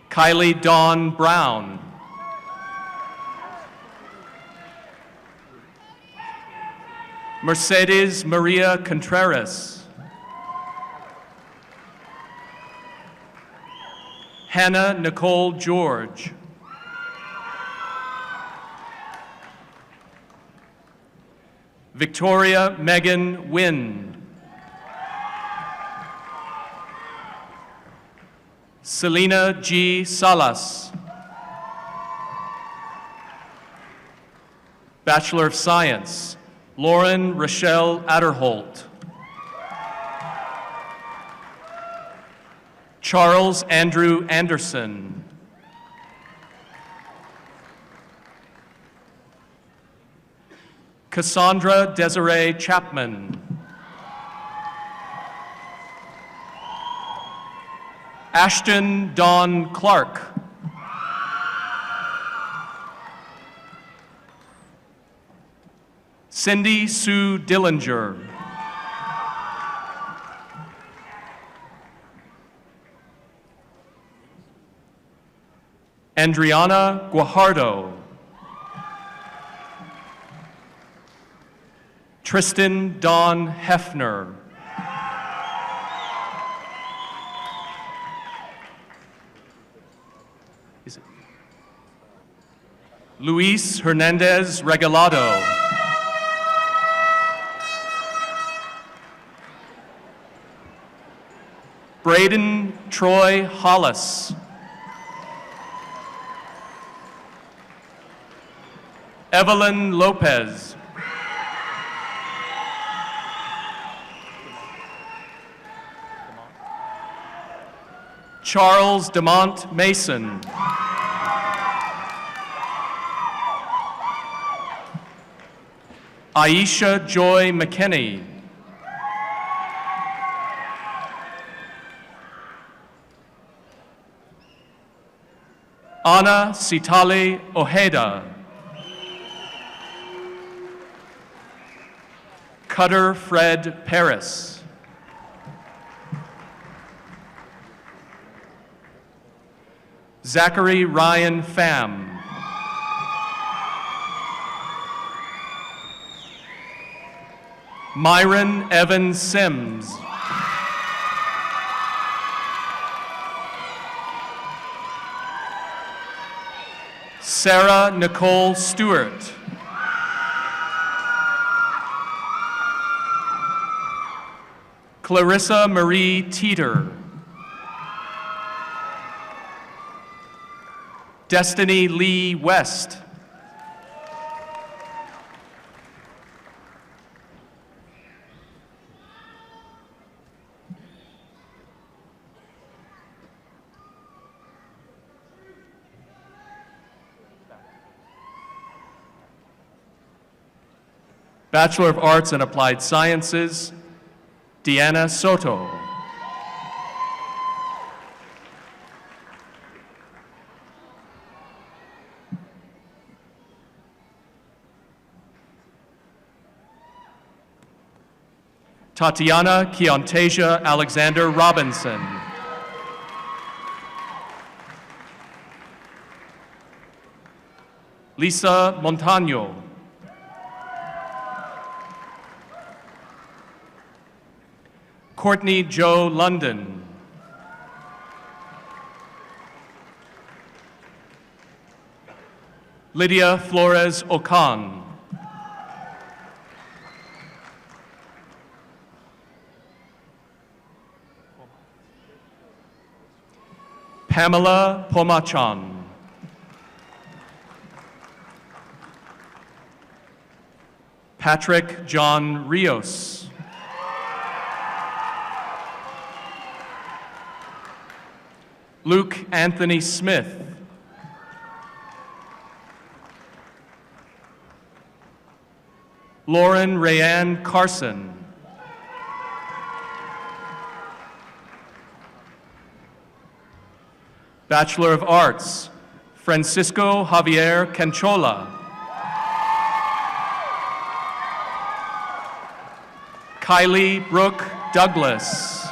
Kylie Dawn Brown. Mercedes Maria Contreras. Hannah Nicole George. Victoria Megan Wynn. Selena G. Salas. Bachelor of Science, Lauren Rochelle Adderholt. Charles Andrew Anderson. Cassandra Desiree Chapman. Ashton Dawn Clark. Cindy Sue Dillinger. Andriana Guajardo. Tristan Dawn Hefner. Luis Hernandez Regalado. Braden Troy Hollis. Evelyn Lopez. Charles DeMont Mason. Aisha Joy McKinney. Ana Sitali Ojeda. Cutter Fred Paris. Zachary Ryan Pham. Myron Evan Sims. Sarah Nicole Stewart. Clarissa Marie Teeter. Destiny Lee West. Bachelor of Arts in Applied Sciences, Deanna Soto. Tatiana Keontasia Alexander Robinson. Lisa Montano. Courtney Joe London. Lydia Flores Okan. Pamela Pomachan. Patrick John Rios. Luke Anthony Smith. Lauren Rayanne Carson. Bachelor of Arts, Francisco Javier Canchola. Kylie Brooke Douglas.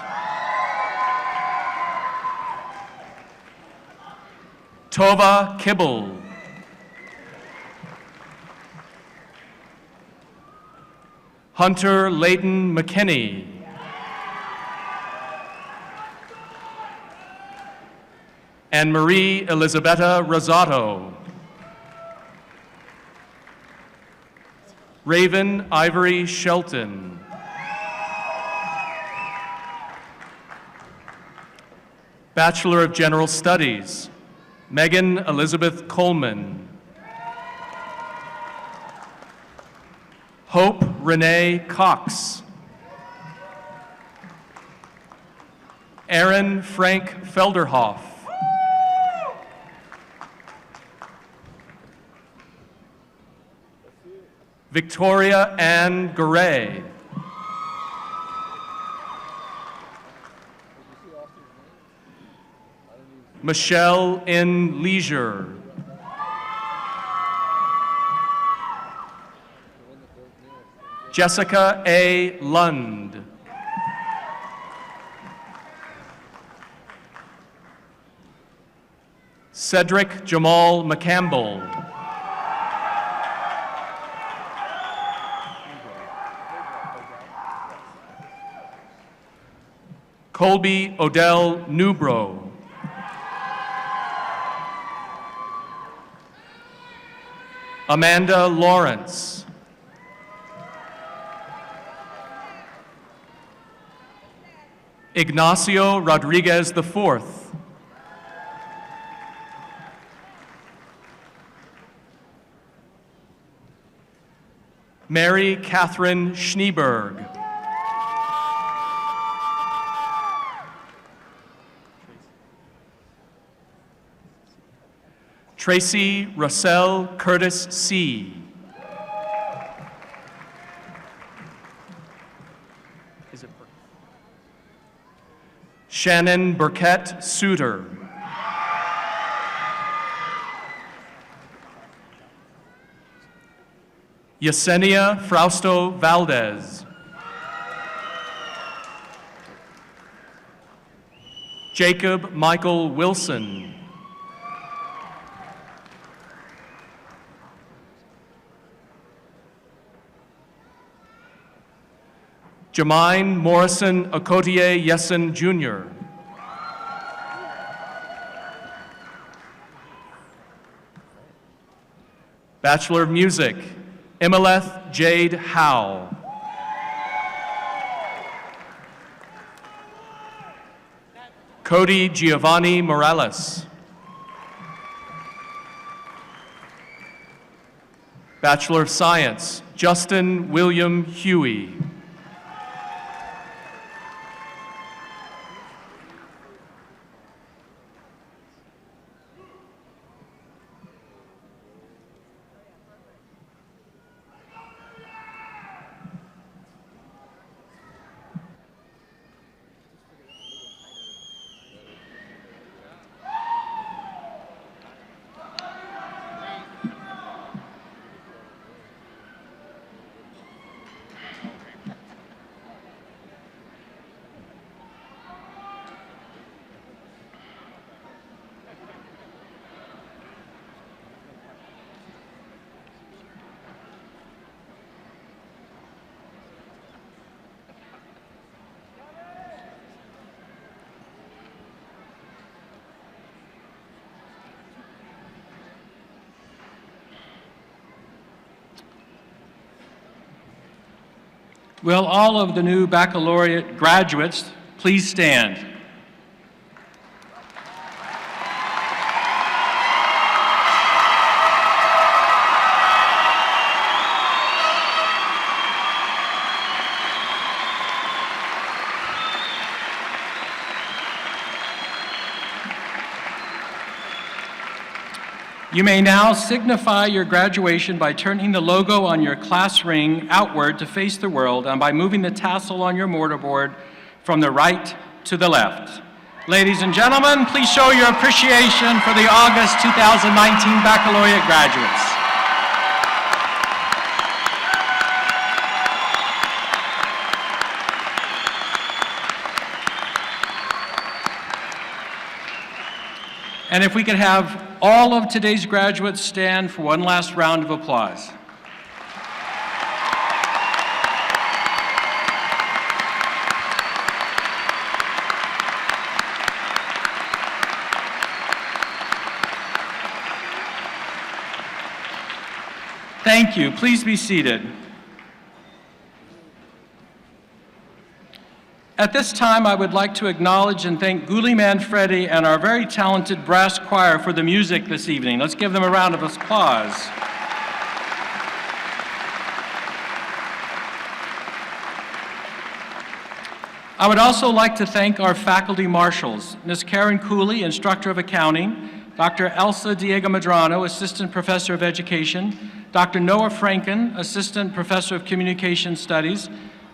Tova Kibble. Hunter Layton McKinney. And Marie Elizabetta Rosato. Raven Ivory Shelton. Bachelor of General Studies, Megan Elizabeth Coleman. Hope Renee Cox. Aaron Frank Felderhoff. Victoria Ann Garay. Michelle N. Leisure. Jessica A. Lund. Cedric Jamal McCampbell. Colby Odell Newbro. Amanda Lawrence. Ignacio Rodriguez IV. Mary Catherine Schneeberg. Tracy Russell Curtis C. Shannon Burkett Suter. Yesenia Frausto Valdez. Jacob Michael Wilson. Jermaine Morrison Okotie Yessen Jr. Bachelor of Music, Imeleth Jade Howe. Cody Giovanni Morales. Bachelor of Science, Justin William Huey. Will all of the new baccalaureate graduates please stand? You may now signify your graduation by turning the logo on your class ring outward to face the world and by moving the tassel on your mortarboard from the right to the left. Ladies and gentlemen, please show your appreciation for the August 2019 baccalaureate graduates. And if we could have all of today's graduates stand for one last round of applause. Thank you. Please be seated. At this time, I would like to acknowledge and thank Guli Manfredi and our very talented brass choir for the music this evening. Let's give them a round of applause. I would also like to thank our faculty marshals, Ms. Karen Cooley, Instructor of Accounting, Dr. Elsa Diego Medrano, Assistant Professor of Education, Dr. Noah Franken, Assistant Professor of Communication Studies,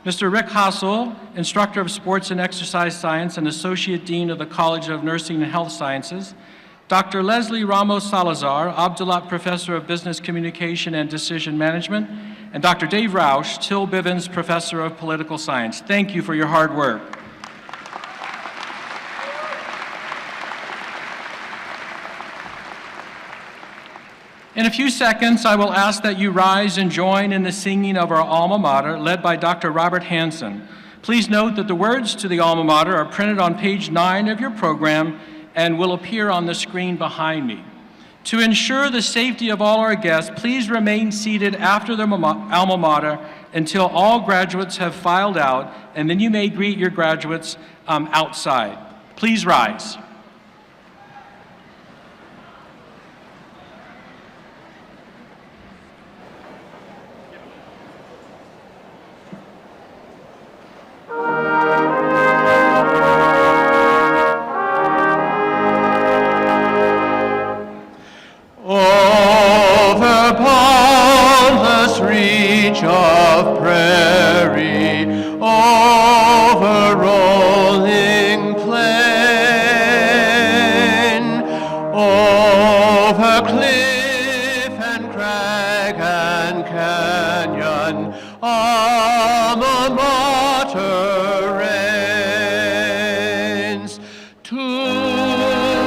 Mr. Rick Hassel, Instructor of Sports and Exercise Science and Associate Dean of the College of Nursing and Health Sciences, Dr. Leslie Ramos Salazar, Abdulat Professor of Business Communication and Decision Management, and Dr. Dave Roush, Till Bivens Professor of Political Science. Thank you for your hard work. In a few seconds, I will ask that you rise and join in the singing of our alma mater, led by Dr. Robert Hansen. Please note that the words to the alma mater are printed on page 9 of your program and will appear on the screen behind me. To ensure the safety of all our guests, please remain seated after their alma mater until all graduates have filed out, and then you may greet your graduates outside. Please rise. Over boundless reach of prairie, over rolling plain, over cliff and crag and canyon, alma mater reigns. To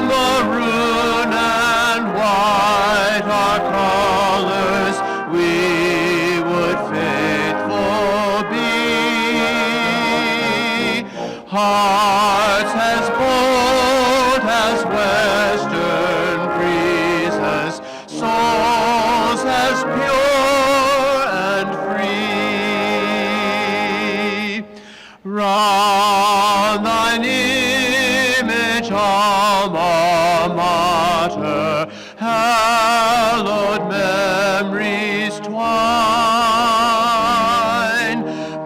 maroon and white our colors, we would faithful be. Hearts as bold as western breezes, souls as pure and free. Round thine image, alma mater, hallowed memories twine.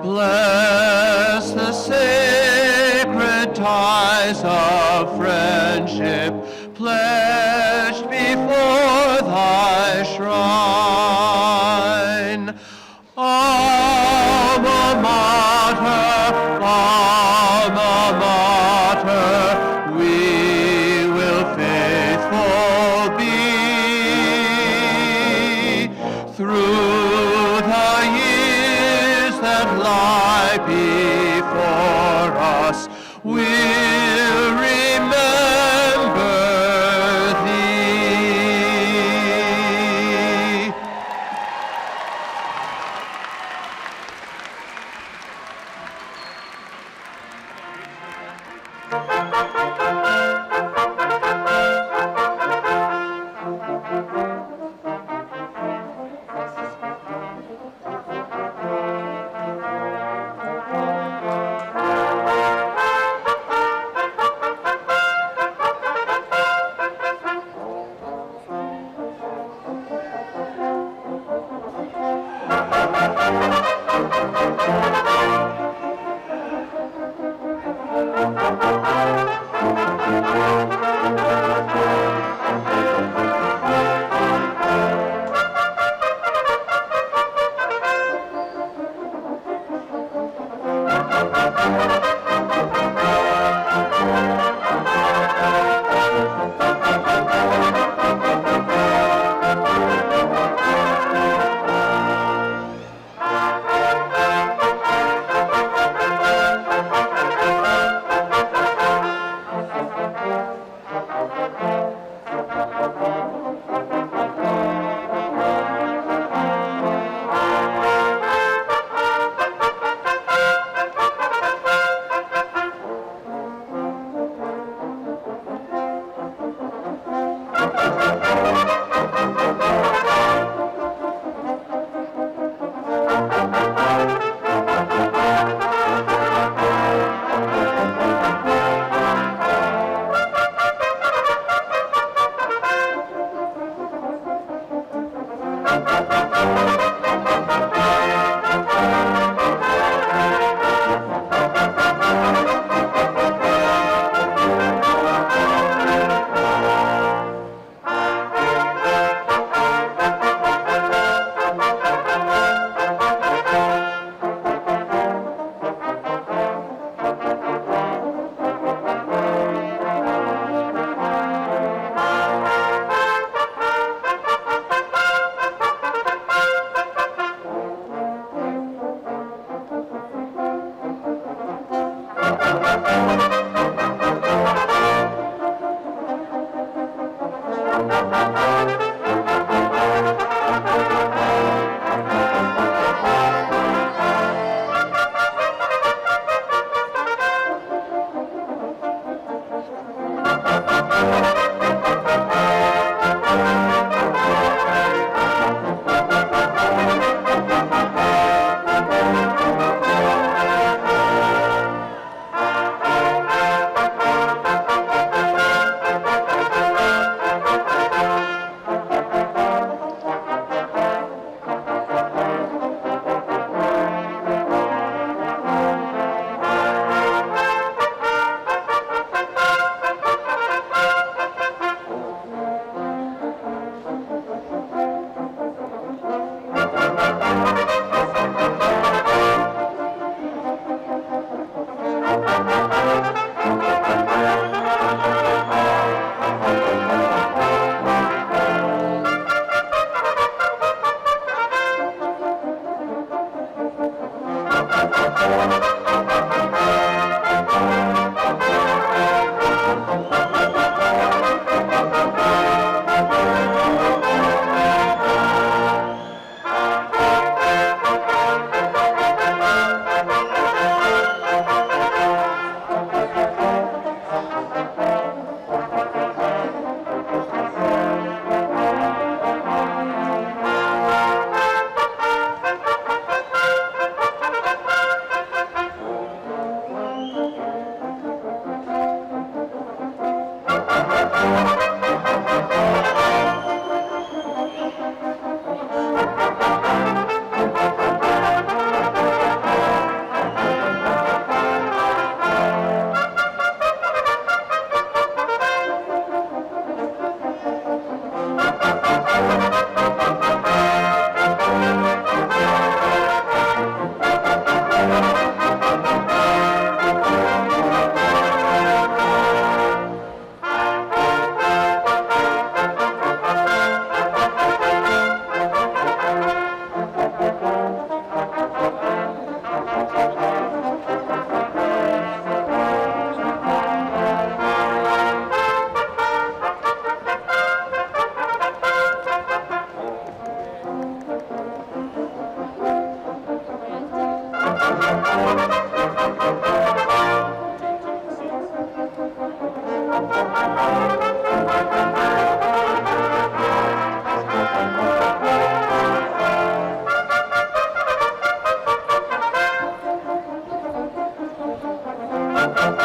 Bless the sacred ties of friendship pledged before thy shrine. Alma mater, we will faithful be. Through the years that lie before us, we'll remember thee.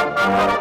Thank you.